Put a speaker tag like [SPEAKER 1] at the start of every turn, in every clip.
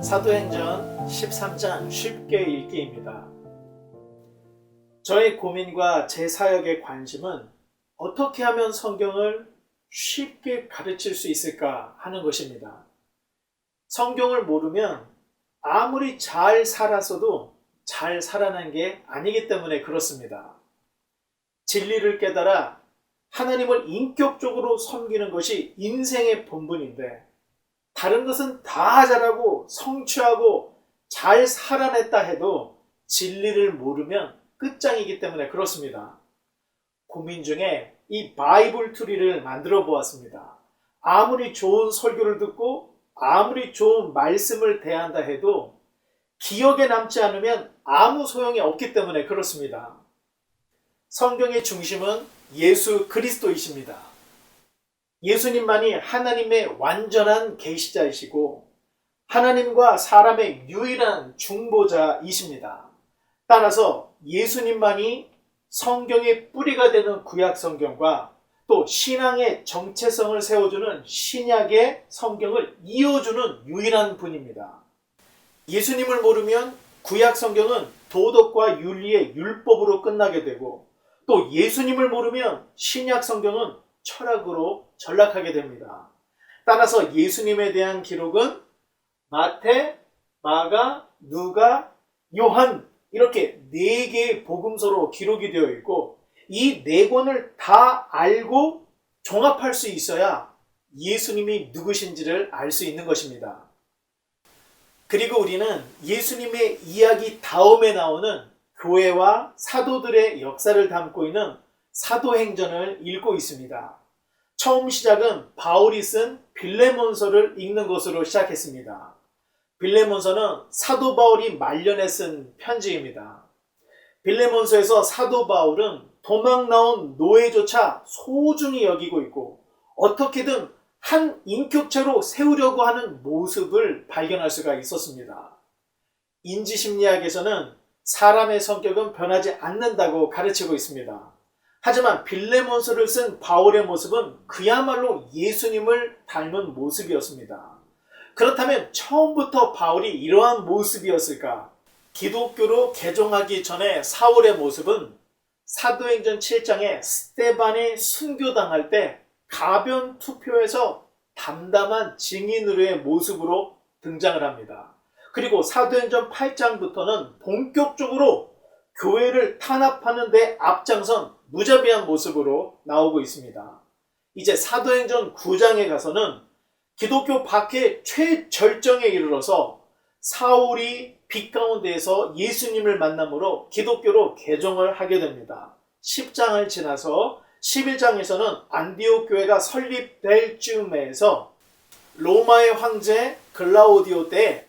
[SPEAKER 1] 사도행전 13장 쉽게 읽기입니다. 저의 고민과 제 사역의 관심은 어떻게 하면 성경을 쉽게 가르칠 수 있을까 하는 것입니다. 성경을 모르면 아무리 잘 살았어도 잘 살아난 게 아니기 때문에 그렇습니다. 진리를 깨달아 하나님을 인격적으로 섬기는 것이 인생의 본분인데 다른 것은 다 잘하고 성취하고 잘 살아냈다 해도 진리를 모르면 끝장이기 때문에 그렇습니다. 고민 중에 이 바이블 트리를 만들어 보았습니다. 아무리 좋은 설교를 듣고 아무리 좋은 말씀을 대한다 해도 기억에 남지 않으면 아무 소용이 없기 때문에 그렇습니다. 성경의 중심은 예수 그리스도이십니다. 예수님만이 하나님의 완전한 계시자이시고 하나님과 사람의 유일한 중보자이십니다. 따라서 예수님만이 성경의 뿌리가 되는 구약 성경과 또 신앙의 정체성을 세워주는 신약의 성경을 이어주는 유일한 분입니다. 예수님을 모르면 구약 성경은 도덕과 윤리의 율법으로 끝나게 되고 또 예수님을 모르면 신약 성경은 철학으로 전락하게 됩니다. 따라서 예수님에 대한 기록은 마태, 마가, 누가, 요한 이렇게 4개의 복음서로 기록이 되어 있고 이 4권을 다 알고 종합할 수 있어야 예수님이 누구신지를 알 수 있는 것입니다. 그리고 우리는 예수님의 이야기 다음에 나오는 교회와 사도들의 역사를 담고 있는 사도행전을 읽고 있습니다. 처음 시작은 바울이 쓴 빌레몬서를 읽는 것으로 시작했습니다. 빌레몬서는 사도 바울이 말년에 쓴 편지입니다. 빌레몬서에서 사도 바울은 도망 나온 노예조차 소중히 여기고 있고 어떻게든 한 인격체로 세우려고 하는 모습을 발견할 수가 있었습니다. 인지심리학에서는 사람의 성격은 변하지 않는다고 가르치고 있습니다. 하지만 빌레몬서를 쓴 바울의 모습은 그야말로 예수님을 닮은 모습이었습니다. 그렇다면 처음부터 바울이 이러한 모습이었을까? 기독교로 개종하기 전에 사울의 모습은 사도행전 7장에 스데반이 순교당할 때 가변 투표에서 담담한 증인으로의 모습으로 등장을 합니다. 그리고 사도행전 8장부터는 본격적으로 교회를 탄압하는 데 앞장선 무자비한 모습으로 나오고 있습니다. 이제 사도행전 9장에 가서는 기독교 박해 최절정에 이르러서 사울이 빛 가운데에서 예수님을 만남으로 기독교로 개종을 하게 됩니다. 10장을 지나서 11장에서는 안디옥 교회가 설립될 즈음에서 로마의 황제 글라우디오 때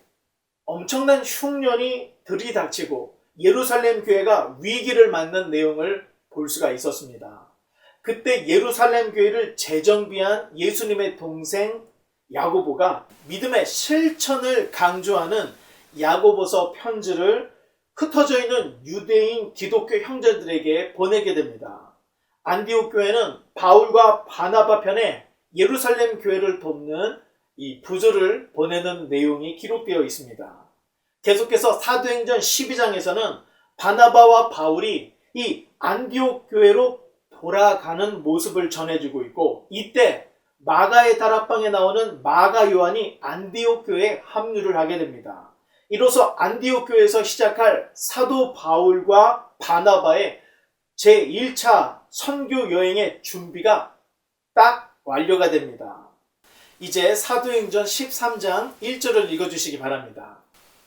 [SPEAKER 1] 엄청난 흉년이 들이닥치고 예루살렘 교회가 위기를 맞는 내용을 볼 수가 있었습니다. 그때 예루살렘 교회를 재정비한 예수님의 동생 야고보가 믿음의 실천을 강조하는 야고보서 편지를 흩어져 있는 유대인 기독교 형제들에게 보내게 됩니다. 안디옥 교회는 바울과 바나바 편에 예루살렘 교회를 돕는 이 부조를 보내는 내용이 기록되어 있습니다. 계속해서 사도행전 12장에서는 바나바와 바울이 이 안디옥 교회로 돌아가는 모습을 전해주고 있고 이때 마가의 다락방에 나오는 마가 요한이 안디옥 교회에 합류를 하게 됩니다. 이로써 안디옥 교회에서 시작할 사도 바울과 바나바의 제1차 선교 여행의 준비가 딱 완료가 됩니다. 이제 사도행전 13장 1절을 읽어주시기 바랍니다.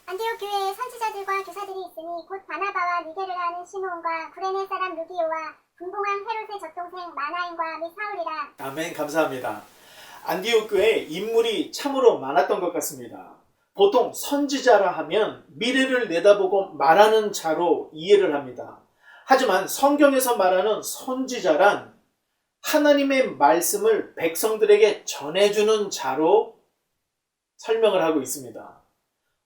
[SPEAKER 2] 안디옥 교회에 선지자들과 교사들이 있으니 곧 바나바와 니게를 하는 시몬과 구레네 사람 루기오와 분봉왕 헤롯의 젖동생 마나인과 및 사울이라.
[SPEAKER 1] 아멘. 감사합니다. 안디옥 교회에 인물이 참으로 많았던 것 같습니다. 보통 선지자라 하면 미래를 내다보고 말하는 자로 이해를 합니다. 하지만 성경에서 말하는 선지자란 하나님의 말씀을 백성들에게 전해주는 자로 설명을 하고 있습니다.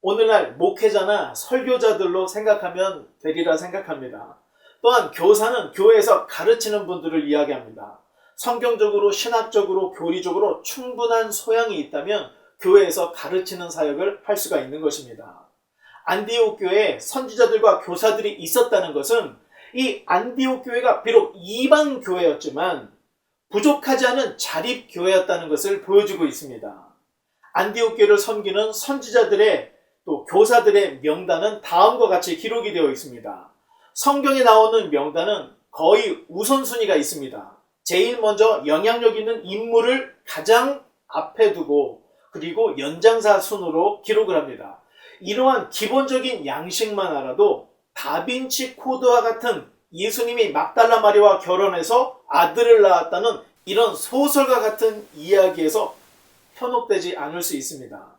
[SPEAKER 1] 오늘날 목회자나 설교자들로 생각하면 되리라 생각합니다. 또한 교사는 교회에서 가르치는 분들을 이야기합니다. 성경적으로 신학적으로 교리적으로 충분한 소양이 있다면 교회에서 가르치는 사역을 할 수가 있는 것입니다. 안디옥 교회에 선지자들과 교사들이 있었다는 것은 이 안디옥 교회가 비록 이방 교회였지만 부족하지 않은 자립 교회였다는 것을 보여주고 있습니다. 안디옥 교회를 섬기는 선지자들의 또 교사들의 명단은 다음과 같이 기록이 되어 있습니다. 성경에 나오는 명단은 거의 우선순위가 있습니다. 제일 먼저 영향력 있는 인물을 가장 앞에 두고 그리고 연장사 순으로 기록을 합니다. 이러한 기본적인 양식만 알아도 다빈치 코드와 같은 예수님이 막달라 마리아와 결혼해서 아들을 낳았다는 이런 소설과 같은 이야기에서 현혹되지 않을 수 있습니다.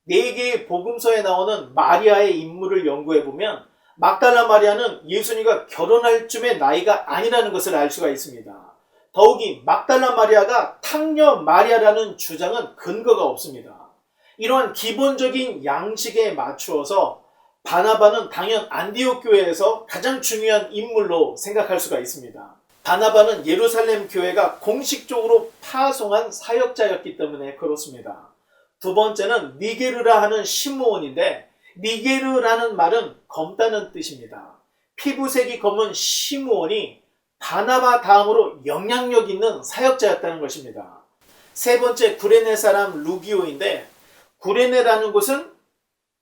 [SPEAKER 1] 4개의 복음서에 나오는 마리아의 인물을 연구해보면 막달라 마리아는 예수님과 결혼할 쯤의 나이가 아니라는 것을 알 수가 있습니다. 더욱이 막달라 마리아가 탕녀 마리아라는 주장은 근거가 없습니다. 이러한 기본적인 양식에 맞추어서 바나바는 당연 안디옥 교회에서 가장 중요한 인물로 생각할 수가 있습니다. 바나바는 예루살렘 교회가 공식적으로 파송한 사역자였기 때문에 그렇습니다. 두 번째는 니게르라 하는 시므온인데 니게르라는 말은 검다는 뜻입니다. 피부색이 검은 시므온이 바나바 다음으로 영향력 있는 사역자였다는 것입니다. 세 번째 구레네 사람 루기오인데 구레네라는 곳은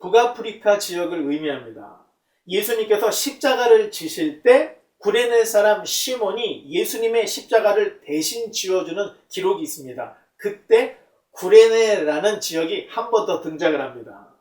[SPEAKER 1] 북아프리카 지역을 의미합니다. 예수님께서 십자가를 지실 때 구레네 사람 시몬이 예수님의 십자가를 대신 지어주는 기록이 있습니다. 그때 구레네라는 지역이 한 번 더 등장을 합니다.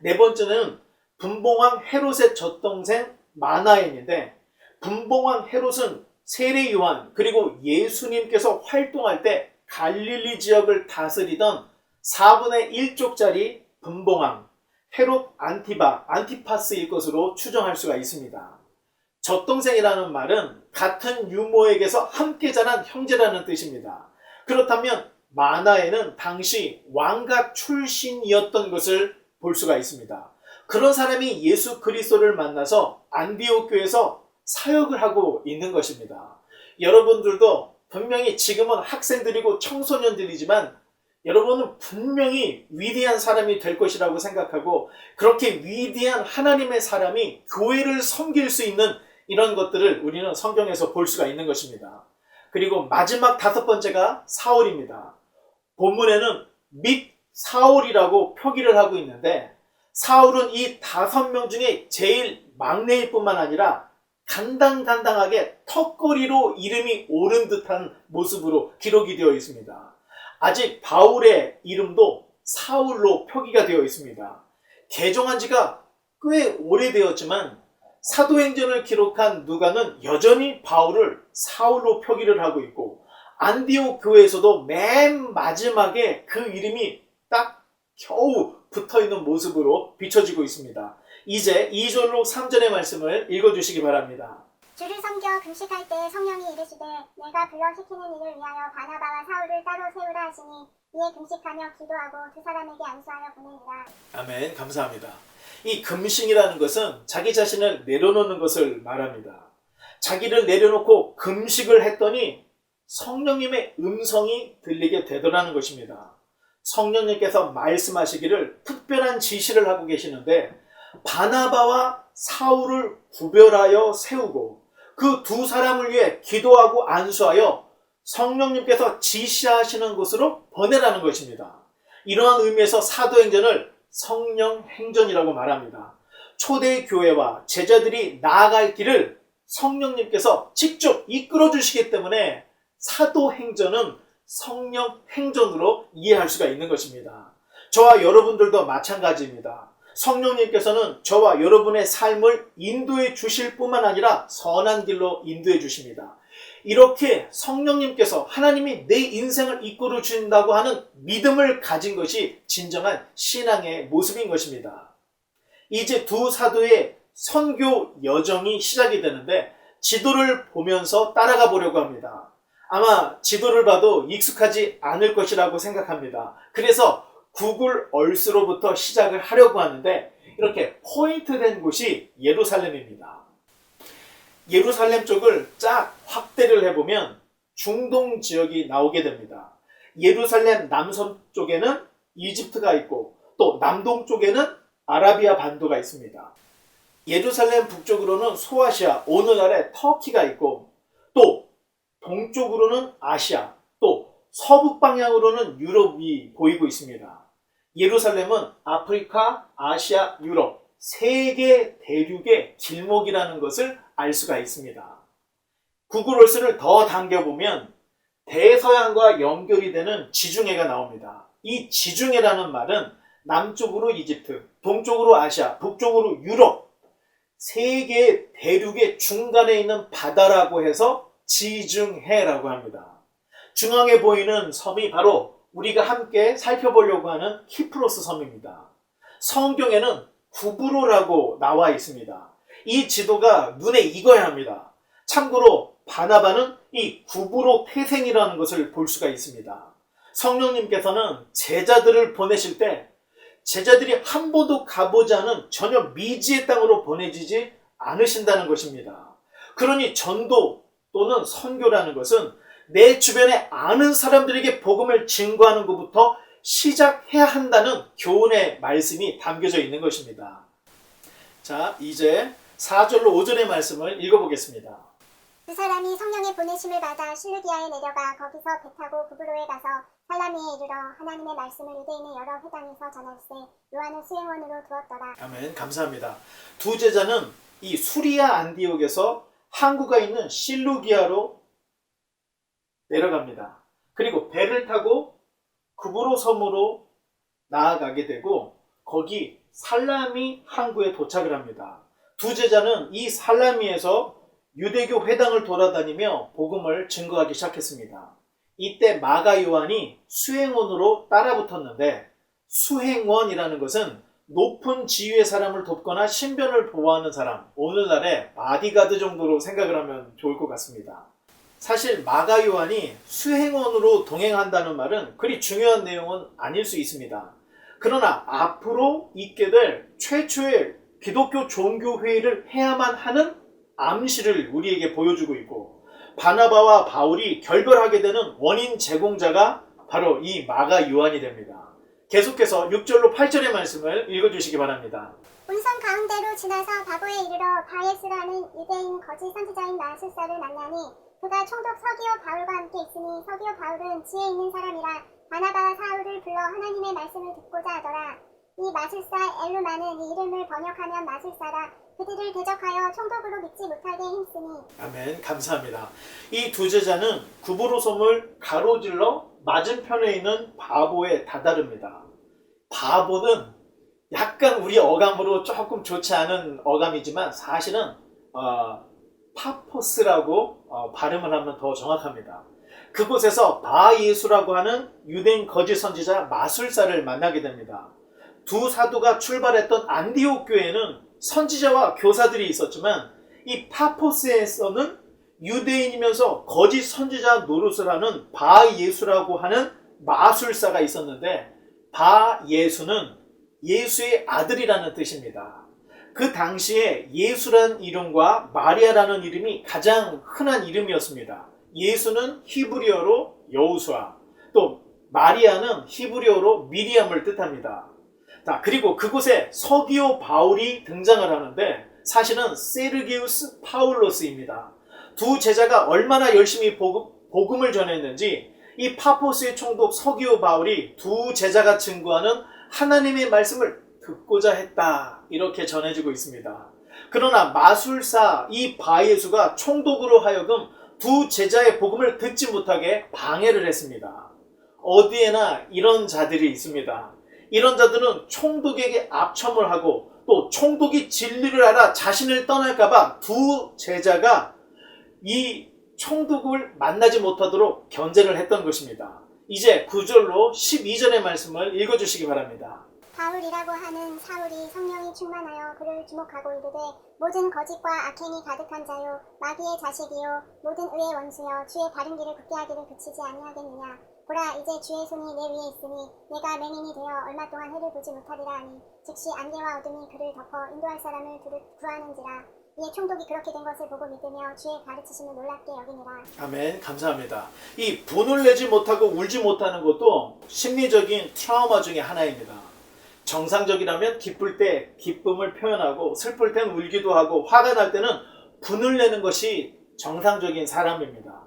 [SPEAKER 1] 네 번째는 분봉왕 헤롯의 젖동생 마나엔인데 분봉왕 헤롯은 세례 요한 그리고 예수님께서 활동할 때 갈릴리 지역을 다스리던 4분의 1쪽짜리 분봉왕 헤롯 안티파스일 것으로 추정할 수가 있습니다. 젖동생이라는 말은 같은 유모에게서 함께 자란 형제라는 뜻입니다. 그렇다면 마나에는 당시 왕가 출신이었던 것을 볼 수가 있습니다. 그런 사람이 예수 그리스도를 만나서 안디옥 교회에서 사역을 하고 있는 것입니다. 여러분들도 분명히 지금은 학생들이고 청소년들이지만 여러분은 분명히 위대한 사람이 될 것이라고 생각하고 그렇게 위대한 하나님의 사람이 교회를 섬길 수 있는 이런 것들을 우리는 성경에서 볼 수가 있는 것입니다. 그리고 마지막 5번째가 사울입니다. 본문에는 및 사울이라고 표기를 하고 있는데 사울은 이 5명 중에 제일 막내일 뿐만 아니라 간당간당하게 턱걸이로 이름이 오른 듯한 모습으로 기록이 되어 있습니다. 아직 바울의 이름도 사울로 표기가 되어 있습니다. 개종한 지가 꽤 오래되었지만 사도행전을 기록한 누가는 여전히 바울을 사울로 표기를 하고 있고 안디옥 교회에서도 맨 마지막에 그 이름이 딱 겨우 붙어있는 모습으로 비춰지고 있습니다. 이제 2절로 3절의 말씀을 읽어주시기 바랍니다.
[SPEAKER 2] 주를 섬겨 금식할 때 성령이 이르시되 내가 불러 시키는 일을 위하여 바나바와 사울을 따로 세우라 하시니 이에 금식하며 기도하고 두 사람에게 안수하여 보내니라.
[SPEAKER 1] 아멘. 감사합니다. 이 금식이라는 것은 자기 자신을 내려놓는 것을 말합니다. 자기를 내려놓고 금식을 했더니 성령님의 음성이 들리게 되더라는 것입니다. 성령님께서 말씀하시기를 특별한 지시를 하고 계시는데 바나바와 사울을 구별하여 세우고 그 두 사람을 위해 기도하고 안수하여 성령님께서 지시하시는 곳으로 보내라는 것입니다. 이러한 의미에서 사도행전을 성령행전이라고 말합니다. 초대 교회와 제자들이 나아갈 길을 성령님께서 직접 이끌어 주시기 때문에 사도행전은 성령행전으로 이해할 수가 있는 것입니다. 저와 여러분들도 마찬가지입니다. 성령님께서는 저와 여러분의 삶을 인도해 주실 뿐만 아니라 선한 길로 인도해 주십니다. 이렇게 성령님께서 하나님이 내 인생을 이끌어 주신다고 하는 믿음을 가진 것이 진정한 신앙의 모습인 것입니다. 이제 두 사도의 선교 여정이 시작이 되는데 지도를 보면서 따라가 보려고 합니다. 아마 지도를 봐도 익숙하지 않을 것이라고 생각합니다. 그래서 구글 얼스로부터 시작을 하려고 하는데 이렇게 포인트된 곳이 예루살렘입니다. 예루살렘 쪽을 쫙 확대를 해보면 중동 지역이 나오게 됩니다. 예루살렘 남섬 쪽에는 이집트가 있고 또 남동쪽에는 아라비아 반도가 있습니다. 예루살렘 북쪽으로는 소아시아, 오늘날의 터키가 있고 또 동쪽으로는 아시아, 또 서북 방향으로는 유럽이 보이고 있습니다. 예루살렘은 아프리카, 아시아, 유럽 세계 대륙의 길목이라는 것을 알 수가 있습니다. 구글어스를 더 당겨보면 대서양과 연결이 되는 지중해가 나옵니다. 이 지중해라는 말은 남쪽으로 이집트, 동쪽으로 아시아, 북쪽으로 유럽 세계 대륙의 중간에 있는 바다라고 해서 지중해라고 합니다. 중앙에 보이는 섬이 바로 우리가 함께 살펴보려고 하는 키프로스 섬입니다. 성경에는 구브로라고 나와 있습니다. 이 지도가 눈에 익어야 합니다. 참고로 바나바는 이 구브로 태생이라는 것을 볼 수가 있습니다. 성령님께서는 제자들을 보내실 때 제자들이 한 번도 가보지 않은 전혀 미지의 땅으로 보내지지 않으신다는 것입니다. 그러니 전도 또는 선교라는 것은 내 주변에 아는 사람들에게 복음을 증거하는 것부터 시작해야 한다는 교훈의 말씀이 담겨져 있는 것입니다. 자, 이제 4절로 5절의 말씀을 읽어보겠습니다.
[SPEAKER 2] 그 사람이 성령의 보내심을 받아 실루기아에 내려가 거기서 배 타고 구브로에 가서 살라미에 이르러 하나님의 말씀을 유대인의 여러 회당에서 전할세 요한을 수행원으로 두었더라.
[SPEAKER 1] 아멘. 감사합니다. 두 제자는 이 수리아 안디옥에서 항구가 있는 실루기아로 내려갑니다. 그리고 배를 타고 구브로 섬으로 나아가게 되고 거기 살라미 항구에 도착을 합니다. 두 제자는 이 살라미에서 유대교 회당을 돌아다니며 복음을 증거하기 시작했습니다. 이때 마가 요한이 수행원으로 따라붙었는데 수행원이라는 것은 높은 지위의 사람을 돕거나 신변을 보호하는 사람, 오늘날의 바디가드 정도로 생각을 하면 좋을 것 같습니다. 사실 마가 요한이 수행원으로 동행한다는 말은 그리 중요한 내용은 아닐 수 있습니다. 그러나 앞으로 있게 될 최초의 기독교 종교회의를 해야만 하는 암시를 우리에게 보여주고 있고 바나바와 바울이 결별하게 되는 원인 제공자가 바로 이 마가 요한이 됩니다. 계속해서 6절로 8절의 말씀을 읽어주시기 바랍니다.
[SPEAKER 2] 운성 가운데로 지나서 바보에 이르러 바예스라는 유대인 거짓 선지자인 마술사를 만나니 그가 총독 서기오 바울과 함께 있으니 서기오 바울은 지혜 있는 사람이라 바나바와 사울을 불러 하나님의 말씀을 듣고자 하더라. 이 마술사 엘루마는 이 이름을 번역하면 마술사라. 그들을 대적하여 총독으로 믿지 못하게 힘쓰니.
[SPEAKER 1] 아멘. 감사합니다. 이 두 제자는 구브로 섬을 가로질러 맞은편에 있는 바보에 다다릅니다. 바보는 약간 우리 어감으로 조금 좋지 않은 어감이지만 사실은 파포스라고 발음을 하면 더 정확합니다. 그곳에서 바예수라고 하는 유대인 거짓 선지자 마술사를 만나게 됩니다. 두 사도가 출발했던 안디옥 교회는 선지자와 교사들이 있었지만 이 파포스에서는 유대인이면서 거짓 선지자 노릇을 하는 바예수라고 하는 마술사가 있었는데 바예수는 예수의 아들이라는 뜻입니다. 그 당시에 예수라는 이름과 마리아라는 이름이 가장 흔한 이름이었습니다. 예수는 히브리어로 여호수아, 또 마리아는 히브리어로 미리암을 뜻합니다. 자, 그리고 그곳에 서기오 바울이 등장을 하는데 사실은 세르기우스 파울로스입니다. 두 제자가 얼마나 열심히 복음을 전했는지 이 파포스의 총독 서기오 바울이 두 제자가 증거하는 하나님의 말씀을 듣고자 했다 이렇게 전해지고 있습니다. 그러나 마술사 이 바예수가 총독으로 하여금 두 제자의 복음을 듣지 못하게 방해를 했습니다. 어디에나 이런 자들이 있습니다. 이런 자들은 총독에게 압첨을 하고 또 총독이 진리를 알아 자신을 떠날까봐 두 제자가 이 총독을 만나지 못하도록 견제를 했던 것입니다. 이제 9절로 12절의 말씀을 읽어주시기 바랍니다.
[SPEAKER 2] 바울이라고 하는 사울이 성령이 충만하여 그를 주목하고 이르되 모든 거짓과 악행이 가득한 자요 마귀의 자식이요 모든 의의 원수여 주의 바른 길을 굳게 하기를 그치지 아니하겠느냐. 보라 이제 주의 손이 내 위에 있으니 내가 맹인이 되어 얼마 동안 해를 보지 못하리라 하니 즉시 안개와 어둠이 그를 덮어 인도할 사람을 구하는지라. 이에 총독이 그렇게 된 것을 보고 믿으며 주의 가르치심을 놀랍게 여기니라.
[SPEAKER 1] 아멘. 감사합니다. 이 분을 내지 못하고 울지 못하는 것도 심리적인 트라우마 중에 하나입니다. 정상적이라면 기쁠 때 기쁨을 표현하고 슬플 땐 울기도 하고 화가 날 때는 분을 내는 것이 정상적인 사람입니다.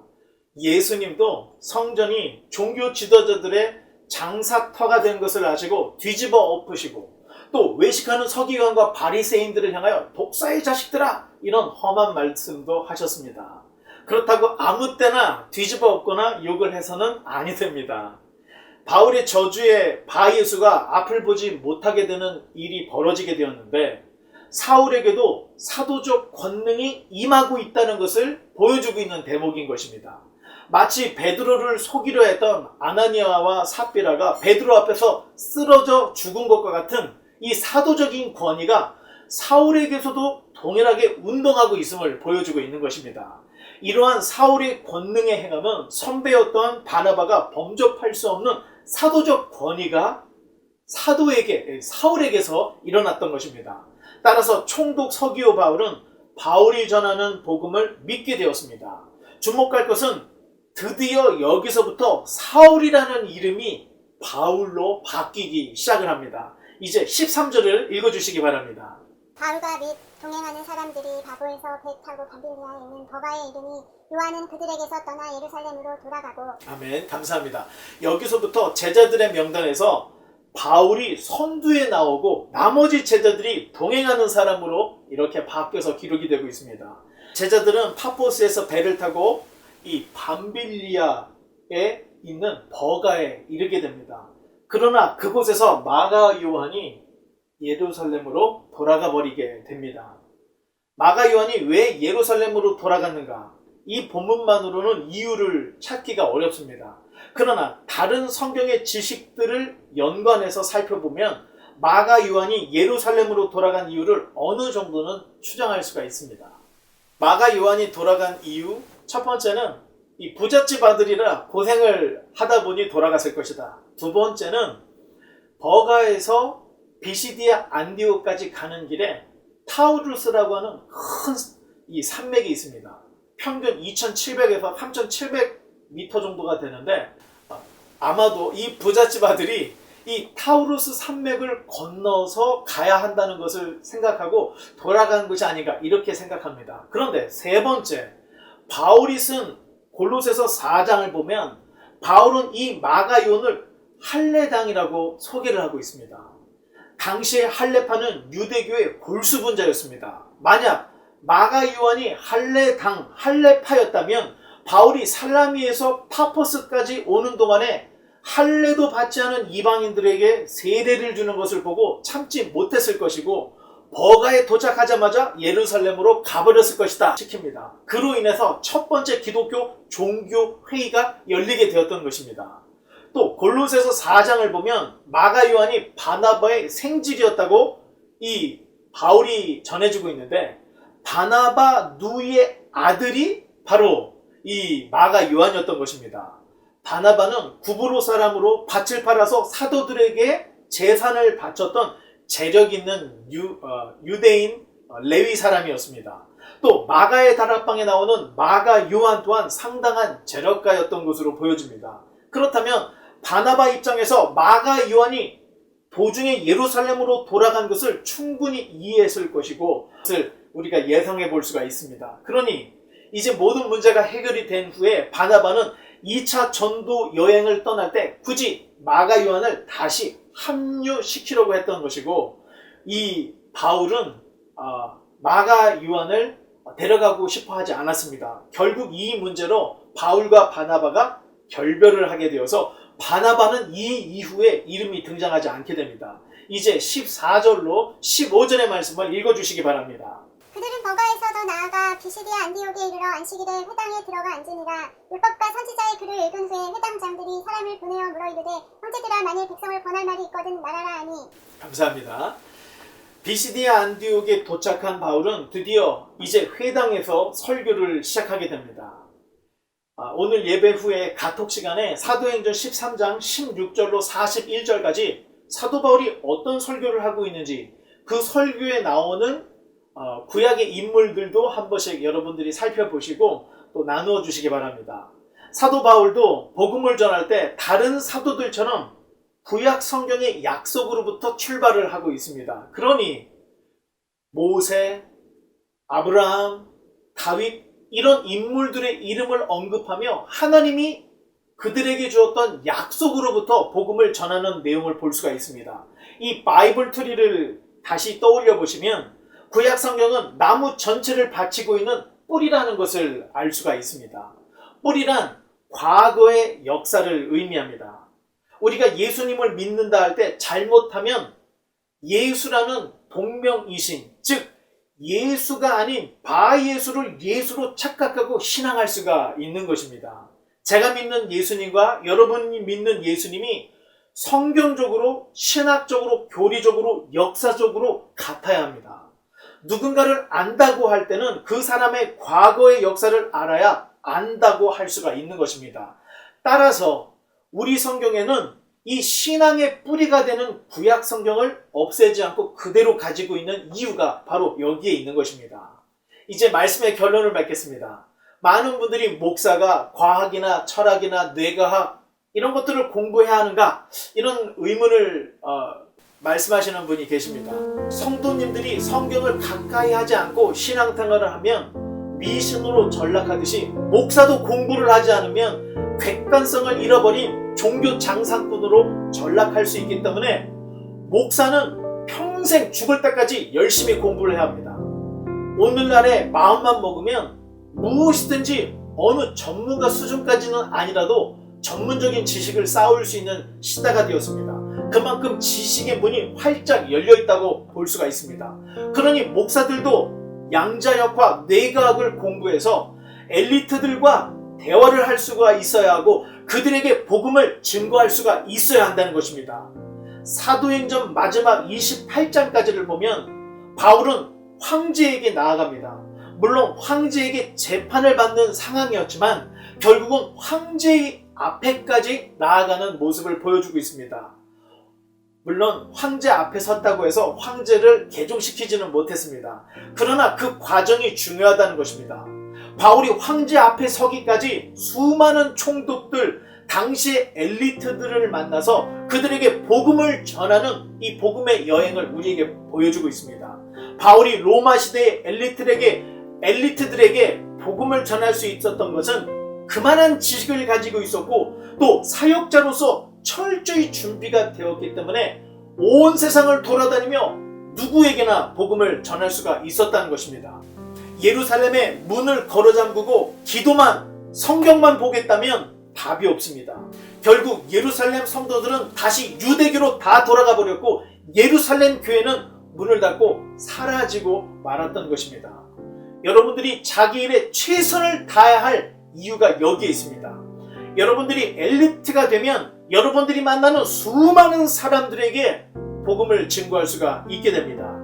[SPEAKER 1] 예수님도 성전이 종교 지도자들의 장사터가 된 것을 아시고 뒤집어 엎으시고 또 외식하는 서기관과 바리새인들을 향하여 독사의 자식들아 이런 험한 말씀도 하셨습니다. 그렇다고 아무 때나 뒤집어 엎거나 욕을 해서는 아니 됩니다. 바울의 저주에 바예수가 앞을 보지 못하게 되는 일이 벌어지게 되었는데 사울에게도 사도적 권능이 임하고 있다는 것을 보여주고 있는 대목인 것입니다. 마치 베드로를 속이려 했던 아나니아와 삽비라가 베드로 앞에서 쓰러져 죽은 것과 같은 이 사도적인 권위가 사울에게서도 동일하게 운동하고 있음을 보여주고 있는 것입니다. 이러한 사울의 권능의 행함은 선배였던 바나바가 범접할 수 없는 사도적 권위가 사울에게서 일어났던 것입니다. 따라서 총독 서기오 바울은 바울이 전하는 복음을 믿게 되었습니다. 주목할 것은 드디어 여기서부터 사울이라는 이름이 바울로 바뀌기 시작을 합니다. 이제 13절을 읽어주시기 바랍니다.
[SPEAKER 2] 바울과 및 동행하는 사람들이 바보에서 배 타고 감빌리아에 있는 버가에 이르니 요한은 그들에게서 떠나 예루살렘으로 돌아가고.
[SPEAKER 1] 아멘. 감사합니다. 여기서부터 제자들의 명단에서 바울이 선두에 나오고 나머지 제자들이 동행하는 사람으로 이렇게 바뀌어서 기록이 되고 있습니다. 제자들은 파포스에서 배를 타고 이 밤빌리아에 있는 버가에 이르게 됩니다. 그러나 그곳에서 마가 요한이 예루살렘으로 돌아가 버리게 됩니다. 마가 요한이 왜 예루살렘으로 돌아갔는가? 이 본문만으로는 이유를 찾기가 어렵습니다. 그러나 다른 성경의 지식들을 연관해서 살펴보면 마가 요한이 예루살렘으로 돌아간 이유를 어느 정도는 추정할 수가 있습니다. 마가 요한이 돌아간 이유 첫 번째는 이 부잣집 아들이라 고생을 하다 보니 돌아갔을 것이다. 두 번째는 버가에서 비시디아 안디오까지 가는 길에 타우루스라고 하는 큰 이 산맥이 있습니다. 평균 2,700에서 3,700m 정도가 되는데 아마도 이 부잣집 아들이 이 타우루스 산맥을 건너서 가야 한다는 것을 생각하고 돌아간 것이 아닌가 이렇게 생각합니다. 그런데 세 번째, 바울이 쓴 골로새서 4장을 보면 바울은 이 마가 요한을 할례당이라고 소개를 하고 있습니다. 당시에 할례파는 유대교의 골수분자였습니다. 만약 마가 요한이 할례파였다면 바울이 살라미에서 파포스까지 오는 동안에 할례도 받지 않은 이방인들에게 세례를 주는 것을 보고 참지 못했을 것이고 버가에 도착하자마자 예루살렘으로 가버렸을 것이다 시킵니다. 그로 인해서 첫 번째 기독교 종교 회의가 열리게 되었던 것입니다. 또 골로새서 4장을 보면 마가 요한이 바나바의 생질이었다고 이 바울이 전해주고 있는데 바나바 누이의 아들이 바로 이 마가 요한이었던 것입니다. 바나바는 구브로 사람으로 밭을 팔아서 사도들에게 재산을 바쳤던 재력 있는 유대인 레위 사람이었습니다. 또 마가의 다락방에 나오는 마가 요한 또한 상당한 재력가였던 것으로 보여집니다. 그렇다면 바나바 입장에서 마가 요한이 도중에 예루살렘으로 돌아간 것을 충분히 이해했을 것이고 그것을 우리가 예상해 볼 수가 있습니다. 그러니 이제 모든 문제가 해결이 된 후에 바나바는 2차 전도 여행을 떠날 때 굳이 마가 요한을 다시 합류시키려고 했던 것이고 이 바울은 마가 요한을 데려가고 싶어 하지 않았습니다. 결국 이 문제로 바울과 바나바가 결별을 하게 되어서 바나바는 이 이후에 이름이 등장하지 않게 됩니다. 이제 14절로 15절의 말씀을 읽어주시기 바랍니다.
[SPEAKER 2] 그들은 버가에서 더 나아가 비시디아 안디옥에 이르러 안식일에 회당에 들어가 앉으니라. 율법과 선지자의 글을 읽은 후에 회당장들이 사람을 보내어 물어 이르되 형제들아 만일 백성을 권할 말이 있거든 말하라 하니.
[SPEAKER 1] 감사합니다. 비시디아 안디옥에 도착한 바울은 드디어 이제 회당에서 설교를 시작하게 됩니다. 오늘 예배 후에 가톡 시간에 사도행전 13장 16절로 41절까지 사도 바울이 어떤 설교를 하고 있는지 그 설교에 나오는 구약의 인물들도 한 번씩 여러분들이 살펴보시고 또 나누어 주시기 바랍니다. 사도 바울도 복음을 전할 때 다른 사도들처럼 구약 성경의 약속으로부터 출발을 하고 있습니다. 그러니 모세, 아브라함, 다윗 이런 인물들의 이름을 언급하며 하나님이 그들에게 주었던 약속으로부터 복음을 전하는 내용을 볼 수가 있습니다. 이 바이블 트리를 다시 떠올려 보시면 구약 성경은 나무 전체를 바치고 있는 뿌리라는 것을 알 수가 있습니다. 뿌리란 과거의 역사를 의미합니다. 우리가 예수님을 믿는다 할 때 잘못하면 예수라는 동명이신, 즉 예수가 아닌 바예수를 예수로 착각하고 신앙할 수가 있는 것입니다. 제가 믿는 예수님과 여러분이 믿는 예수님이 성경적으로, 신학적으로, 교리적으로, 역사적으로 같아야 합니다. 누군가를 안다고 할 때는 그 사람의 과거의 역사를 알아야 안다고 할 수가 있는 것입니다. 따라서 우리 성경에는 이 신앙의 뿌리가 되는 구약 성경을 없애지 않고 그대로 가지고 있는 이유가 바로 여기에 있는 것입니다. 이제 말씀의 결론을 맺겠습니다. 많은 분들이 목사가 과학이나 철학이나 뇌과학 이런 것들을 공부해야 하는가? 이런 의문을 말씀하시는 분이 계십니다. 성도님들이 성경을 가까이 하지 않고 신앙생활을 하면 미신으로 전락하듯이 목사도 공부를 하지 않으면 객관성을 잃어버린 종교 장사꾼으로 전락할 수 있기 때문에 목사는 평생 죽을 때까지 열심히 공부를 해야 합니다. 오늘날에 마음만 먹으면 무엇이든지 어느 전문가 수준까지는 아니라도 전문적인 지식을 쌓을 수 있는 시대가 되었습니다. 그만큼 지식의 문이 활짝 열려있다고 볼 수가 있습니다. 그러니 목사들도 양자역학, 뇌과학을 공부해서 엘리트들과 대화를 할 수가 있어야 하고 그들에게 복음을 증거할 수가 있어야 한다는 것입니다. 사도행전 마지막 28장까지를 보면 바울은 황제에게 나아갑니다. 물론 황제에게 재판을 받는 상황이었지만 결국은 황제의 앞에까지 나아가는 모습을 보여주고 있습니다. 물론 황제 앞에 섰다고 해서 황제를 개종시키지는 못했습니다. 그러나 그 과정이 중요하다는 것입니다. 바울이 황제 앞에 서기까지 수많은 총독들, 당시의 엘리트들을 만나서 그들에게 복음을 전하는 이 복음의 여행을 우리에게 보여주고 있습니다. 바울이 로마 시대의 엘리트들에게 복음을 전할 수 있었던 것은 그만한 지식을 가지고 있었고 또 사역자로서 철저히 준비가 되었기 때문에 온 세상을 돌아다니며 누구에게나 복음을 전할 수가 있었다는 것입니다. 예루살렘의 문을 걸어잠그고 기도만, 성경만 보겠다면 답이 없습니다. 결국 예루살렘 성도들은 다시 유대교로 다 돌아가 버렸고 예루살렘 교회는 문을 닫고 사라지고 말았던 것입니다. 여러분들이 자기 일에 최선을 다해야 할 이유가 여기에 있습니다. 여러분들이 엘리트가 되면 여러분들이 만나는 수많은 사람들에게 복음을 증거할 수가 있게 됩니다.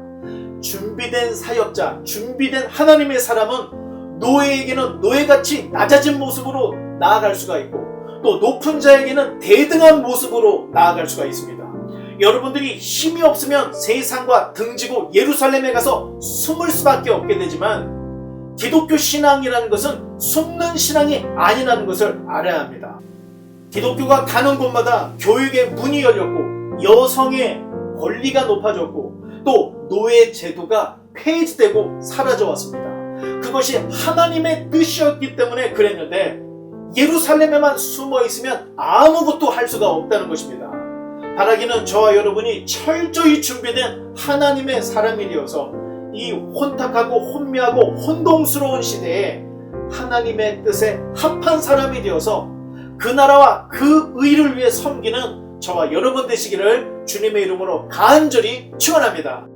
[SPEAKER 1] 준비된 사역자, 준비된 하나님의 사람은 노예에게는 노예같이 낮아진 모습으로 나아갈 수가 있고 또 높은 자에게는 대등한 모습으로 나아갈 수가 있습니다. 여러분들이 힘이 없으면 세상과 등지고 예루살렘에 가서 숨을 수밖에 없게 되지만 기독교 신앙이라는 것은 숨는 신앙이 아니라는 것을 알아야 합니다. 기독교가 가는 곳마다 교육의 문이 열렸고 여성의 권리가 높아졌고 또 노예 제도가 폐지되고 사라져 왔습니다. 그것이 하나님의 뜻이었기 때문에 그랬는데 예루살렘에만 숨어 있으면 아무것도 할 수가 없다는 것입니다. 바라기는 저와 여러분이 철저히 준비된 하나님의 사람이 되어서 이 혼탁하고 혼미하고 혼동스러운 시대에 하나님의 뜻에 합한 사람이 되어서 그 나라와 그 의를 위해 섬기는 저와 여러분 되시기를 주님의 이름으로 간절히 축원합니다.